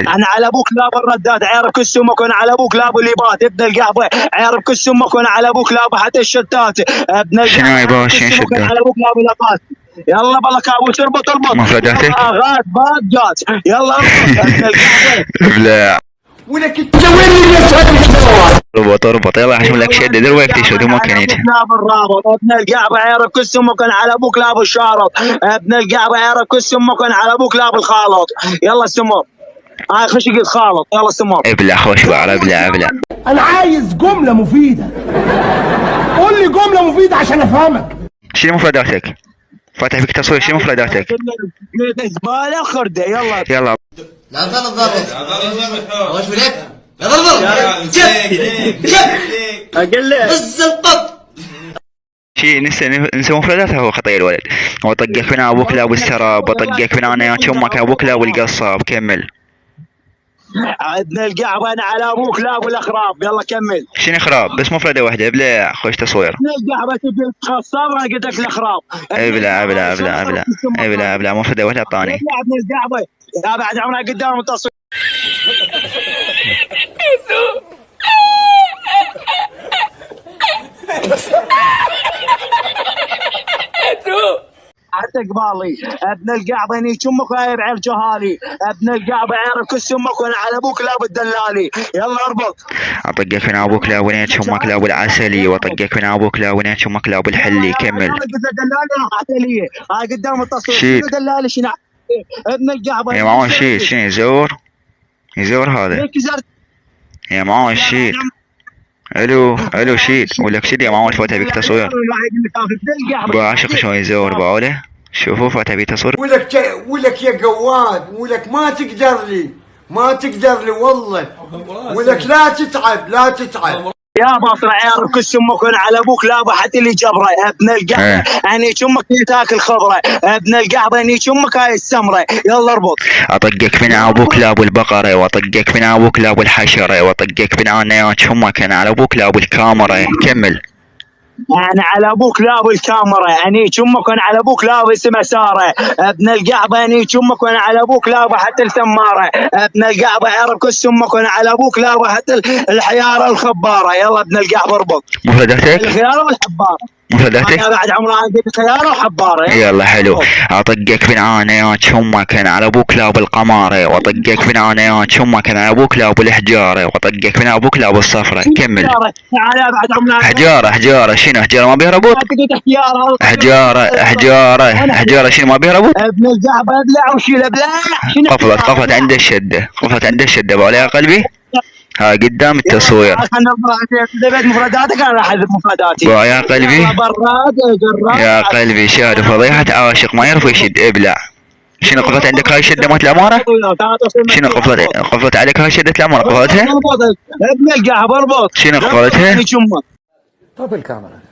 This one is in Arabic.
كمل. انا على ابوك لاب الرداد، عيرب كل سمك وانا على ابوك لاب الليبات، ابن القحبه عيرب كل سمك وانا على ابوك لاب حتى الشتات، ابن القحبه شنو يا باشا شنو سمك وانا شدات؟ على ابوك لاب اللقات. يلا بالله كابو تربط اربط. مفرداتك؟ غاد باد جات. يلا اربط ابن القحبه. ابلع. ولك تسوي لي نفس هذه. اربط اربط يلا عشان لك شده دلوقتي شو دي ممكن يجي. لاب الرابط، ابن القحبه عيرب كل سمك وانا على ابوك لاب الشارط، ابن القحبه عيرب كل سمك وانا على ابوك لاب الخالط. يلا سمر. هاي خش قلت خالط. يلا سمر. ابلع خوش بعرى ابلع ابلع. انا عايز جمله مفيده، قول لي جمله مفيده عشان افهمك. شنو مفرداتك؟ فاتح فيك تصوير شنو مفرداتك؟ زباله خرده. يلا يلا. لا تضرب ضرب وش بلك؟ لا ضرب اقول لك بالزبط. شي نسى مفرداتها هو خطير الولد. وطقك من ابوك لابو السراب، وطقك من انا يا امك ابوك لابو القصاب. كمل. ابن القحبه انا على ابوك لابو الاخراب. يلا كمل. شنو خراب؟ بس مفردة واحدة. ابلع خوش تصوير. ابن القحبه تبي تخصب انا قلت لك الاخراب. ابلع ابلع ابلع ابلع ابلع ابلع مفردة واحدة اعطاني. ابن القحبه يا بعد عمرها قدام التصوير. حتى قبالي ابن القحبه اني امك وهاي بعير جهالي، ابن القحبه عيرب كل امك وانا على ابوك لاب الدلالي. يلا اربط. اطقك من ابوك لا ونيت امك لا العسلي، واطقك من ابوك لا ونيت امك لا الحلي. كمل. انا قلت دلالي راحت لي. هاي قدام التصوير. شيل. دلالي شنو ابن القحبه يا معون شيل. شنو يزور؟ يزور هذا ليك زرت. يا معون شيل. الو الو شيل ولك شيل يا معون فاتح بيك تصوير. بعشق شو يزور بعوله. شوفوا فاتح بيك تصوير. ولك يا جواد، ولك ما تقدر لي، ما تقدر لي والله، ولك لا تتعب لا تتعب. يا باصر عيرب كل امك وانا على ابوك لابا حتى اللي جبره. ابن القحبه اني امك تاكل خضره، ابن القحبه اني امك هاي السمره. يلا اربط. اطقك من ابوك لابو البقره، واطقك من ابوك لابو الحشره، واطقك من انا يا امك انا على ابوك لابو الكاميرا. كمل. انا على ابوك لابو الكاميرا، اني امك وانا على ابوك لابو اسمه ساره، ابن القحبه اني امك وانا على ابوك لابو حتى الثماره، ابن القحبه عيرب كل امك وانا على ابوك لابو حتى الحياره الخباره. يلا ابن القحبه اربط. مفرداتك؟ الخياره والحباره. مفرداتك؟ انا بعد عمرها عندي خياره وحباره. يلا حلو. اطقك من انا يا امك انا على ابوك لابو القماره، واطقك من انا يا امك انا على ابوك لابو الحجاره، واطقك من ابوك لابو الصفره. كمل. تعال بعد عمرها حجاره حجاره شنو حجاره ما بيها ربط؟ حجاره حجاره حجاره شنو ما بيها ربط؟ ابن القحبه ابلع وشيل ابلع. قفلت عند الشده، قفلت عند الشده بقول يا قلبي. ها قدام التصوير. مفرداتك انا راح احذف مفرداتي. يا قلبي يا قلبي شاهد فضيحة عاشق ما يعرف يشد. ابلع. شنو قفلت عندك هاي الشدة مالت الأمارة؟ شنو قفلت عليك هاي شدة الأمارة قفلتها؟ ابن القحبه اربط. شنو قفلتها؟ طب الكاميرا